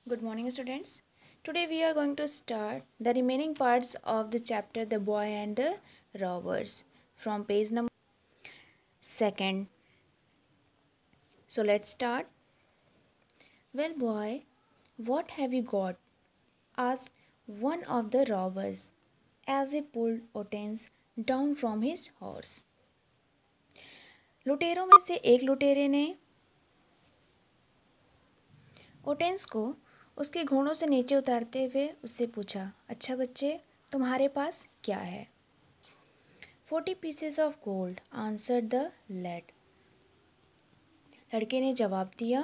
Good morning, students. Today we are going to start the remaining parts of the chapter The Boy and the Robbers from page number 2nd. So let's start. Well, boy, what have you got? Asked one of the robbers as he pulled Otense down from his horse. लुटेरों में से एक लुटेरे ने ओटेंस को उसके घोड़ों से नीचे उतारते हुए उससे पूछा, अच्छा बच्चे, तुम्हारे पास क्या है? 40 pieces of gold, answered the lad. लड़के ने जवाब दिया,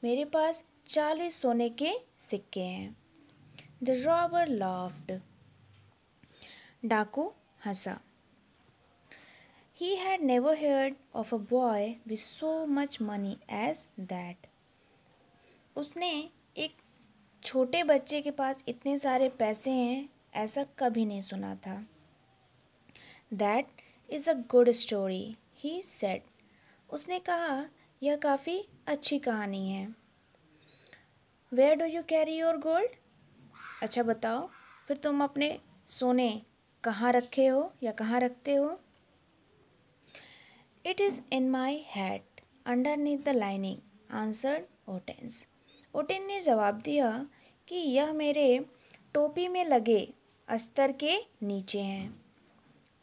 मेरे पास 40 सोने के सिक्के हैं. The robber laughed. डाकू हंसा. He had never heard of a boy with so much money as that. उसने एक छोटे बच्चे के पास इतने सारे पैसे हैं ऐसा कभी नहीं सुना था. That is a good story, he said. उसने कहा, यह काफ़ी अच्छी कहानी है. Where do you carry your gold? अच्छा बताओ, फिर तुम अपने सोने कहाँ रखे हो या कहाँ रखते हो? It is in my hat, underneath the lining, answered Otense. ओटेन ने जवाब दिया कि यह मेरे टोपी में लगे अस्तर के नीचे हैं.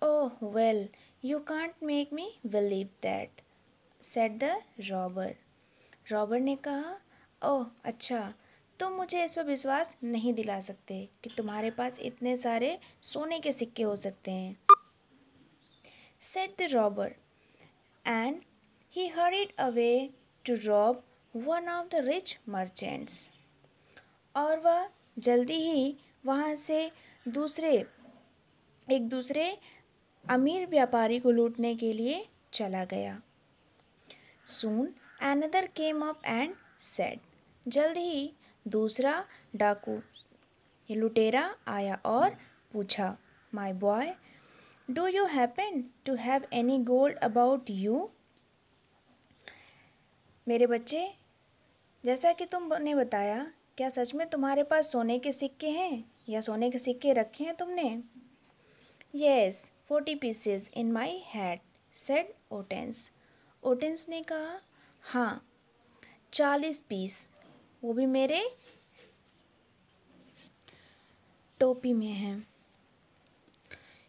ओह well, you can't make me believe that, said the robber. Robber ने कहा, ओह अच्छा, तुम मुझे इस पर विश्वास नहीं दिला सकते कि तुम्हारे पास इतने सारे सोने के सिक्के हो सकते हैं. Said the robber and he hurried away to rob one of the rich merchants. और वह जल्दी ही वहाँ से एक दूसरे अमीर व्यापारी को लूटने के लिए चला गया. Soon another came up and said. जल्द ही दूसरा डाकू लुटेरा आया और पूछा, My boy, do you happen to have any gold about you? मेरे बच्चे, जैसा कि तुमने बताया, क्या सच में तुम्हारे पास सोने के सिक्के हैं या सोने के सिक्के रखे हैं तुमने? Yes, 40 pieces in my hat, said Otense. ओटेंस ने कहा, हाँ, 40 पीस, वो भी मेरे टोपी में हैं.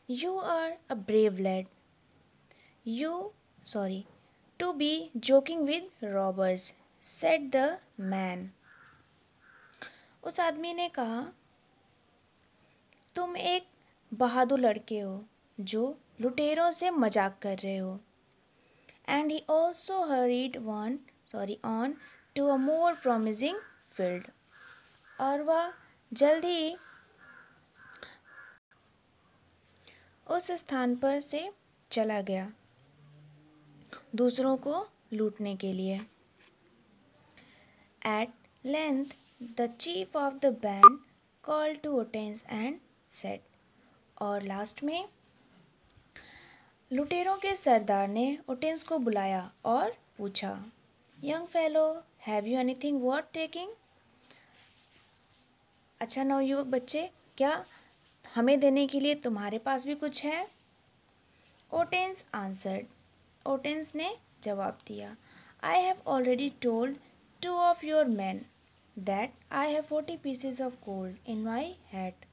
You are a brave lad. To be joking with robbers, said the man. उस आदमी ने कहा, तुम एक बहादुर लड़के हो जो लुटेरों से मजाक कर रहे हो. And he also hurried on to a more promising field. और वह जल्द ही उस स्थान पर से चला गया दूसरों को लूटने के लिए. At length, the chief of the band called to Otense and said. और लास्ट में लुटेरों के सरदार ने ओटेंस को बुलाया और पूछा, young fellow, have you anything worth taking? अच्छा नवयुवक बच्चे, क्या हमें देने के लिए तुम्हारे पास भी कुछ है? ओटेंस आंसर्ड. ओटेंस ने जवाब दिया, I have already told 2 of your men that I have 40 pieces of gold in my hat.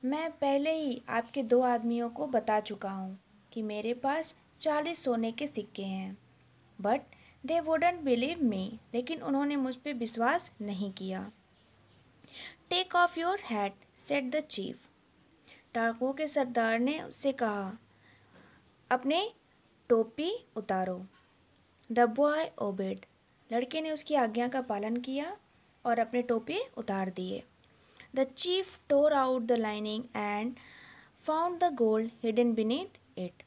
मैं पहले ही आपके 2 आदमियों को बता चुका हूँ कि मेरे पास 40 सोने के सिक्के हैं. But they wouldn't believe me, लेकिन उन्होंने मुझ पर विश्वास नहीं किया. Take off your hat, said the chief. डाकुओं के सरदार ने उससे कहा, अपने टोपी उतारो. The boy obeyed. लड़के ने उसकी आज्ञा का पालन किया और अपने टोपी उतार दिए. The chief tore out the lining and found the gold hidden beneath it.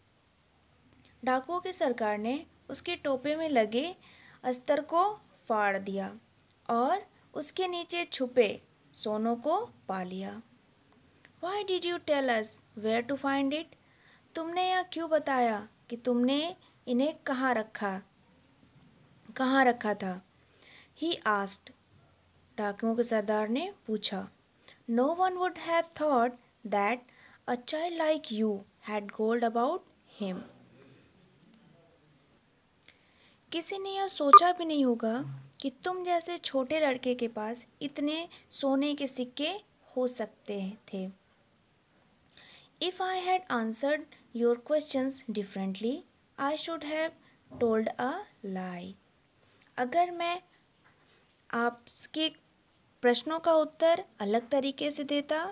डाकुओं के सरकार ने उसके टोपे में लगे अस्तर को फाड़ दिया और उसके नीचे छुपे सोनों को पा लिया. Why did you tell us where to find it? तुमने यह क्यों बताया कि तुमने इन्हें कहाँ रखा था? He asked. डाकुओं के सरदार ने पूछा। No one would have thought that a child like you had gold about him. किसी ने यह सोचा भी नहीं होगा कि तुम जैसे छोटे लड़के के पास इतने सोने के सिक्के हो सकते थे। If I had answered your questions differently, I should have told a lie. अगर मैं आपके प्रश्नों का उत्तर अलग तरीके से देता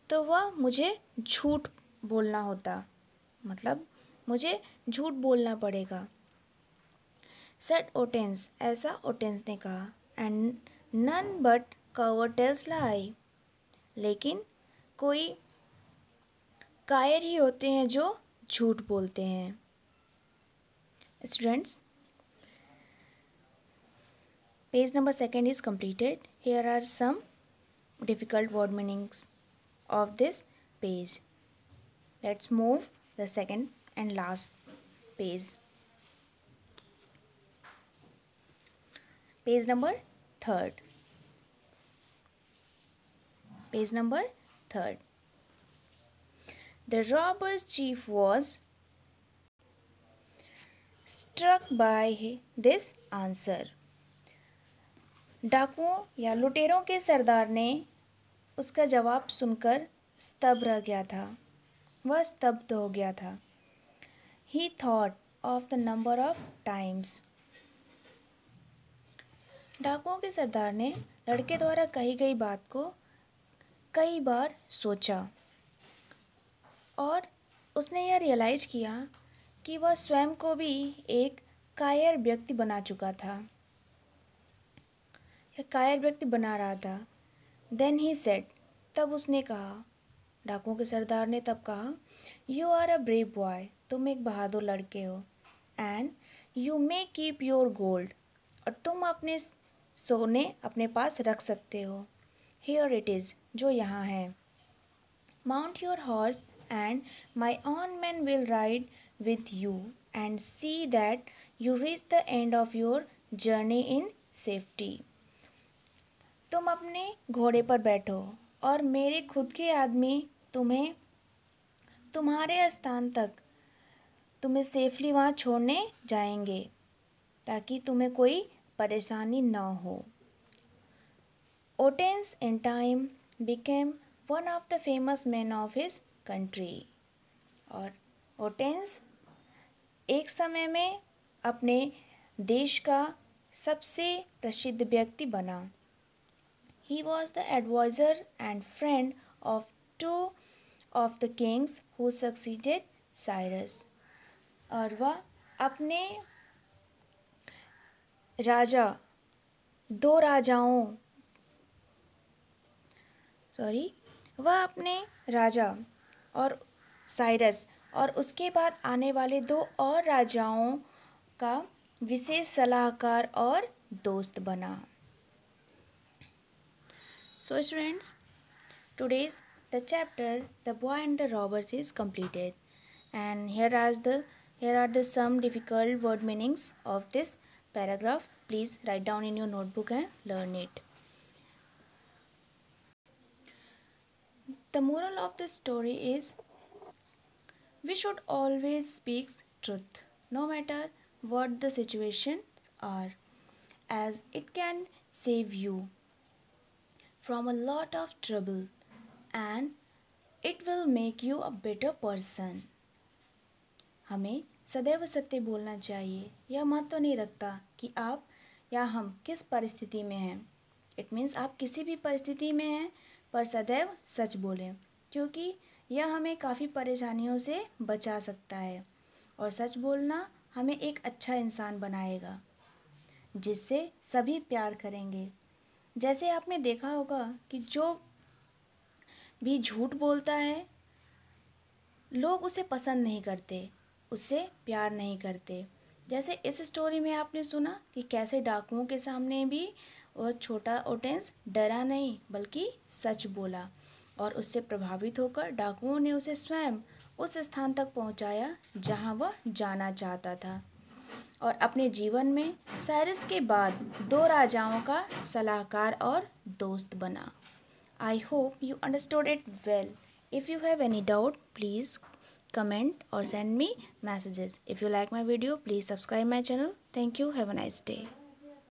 तो वह मुझे झूठ बोलना होता, मतलब मुझे झूठ बोलना पड़ेगा। Said Ottens, ऐसा ओटेंस ने कहा। And none but coward tells lie. लेकिन कोई कायर ही होते हैं जो झूठ बोलते हैं। Students, page number 2 is completed. Here are some difficult word meanings of this page. Let's move the second and last page. Page number 3. Page number 3. The robber's chief was struck by this answer. डाकुओं या लुटेरों के सरदार ने उसका जवाब सुनकर स्तब्ध रह गया था, वह स्तब्ध हो गया था। He thought of the number of times. डाकुओं के सरदार ने लड़के द्वारा कही गई बात को कई बार सोचा और उसने यह रियलाइज किया कि वह स्वयं को भी एक कायर व्यक्ति बना चुका था, या कायर व्यक्ति बना रहा था। देन ही सेड, तब उसने कहा, डाकुओं के सरदार ने तब कहा, you are a brave boy, तुम एक बहादुर लड़के हो। And you may keep your gold, और तुम अपने सोने अपने पास रख सकते हो। हियर इट इज़, जो यहाँ है। Mount your horse and my own men will ride with you and see that you reach the end of your journey in safety. तुम अपने घोड़े पर बैठो और मेरे खुद के आदमी तुम्हें तुम्हारे स्थान तक तुम्हें सेफली वहाँ छोड़ने जाएंगे ताकि तुम्हें कोई परेशानी न हो। Ottens in time became one of the famous men of his country, और ओटेंस एक समय में अपने देश का सबसे प्रसिद्ध व्यक्ति बना। He was the advisor and friend of 2 of the kings who succeeded Cyrus, और वह अपने राजा वह अपने राजा और साइरस और उसके बाद आने वाले 2 और राजाओं का विशेष सलाहकार और दोस्त बना। So students, today's the chapter The Boy and the Robbers is completed, and here are the some difficult word meanings of this paragraph. Please write down in your notebook and learn it. The moral of the story is we should always speak truth, no matter what the situations are, as it can save you from a lot of trouble and it will make you a better person. हमें सदैव सत्य बोलना चाहिए। यह महत्व नहीं रखता कि आप या हम किस परिस्थिति में हैं। इट मीन्स आप किसी भी परिस्थिति में हैं पर सदैव सच बोलें, क्योंकि यह हमें काफ़ी परेशानियों से बचा सकता है और सच बोलना हमें एक अच्छा इंसान बनाएगा जिससे सभी प्यार करेंगे। जैसे आपने देखा होगा कि जो भी झूठ बोलता है लोग उसे पसंद नहीं करते, उससे प्यार नहीं करते। जैसे इस स्टोरी में आपने सुना कि कैसे डाकुओं के सामने भी वह छोटा ओटेंस डरा नहीं बल्कि सच बोला और उससे प्रभावित होकर डाकुओं ने उसे स्वयं उस स्थान तक पहुंचाया जहां वह जाना चाहता था। और अपने जीवन में साइरस के बाद 2 राजाओं का सलाहकार और दोस्त बना। I hope you understood it well. If you have any doubt please comment or send me messages. If you like my video, please subscribe my channel. Thank you. Have a nice day.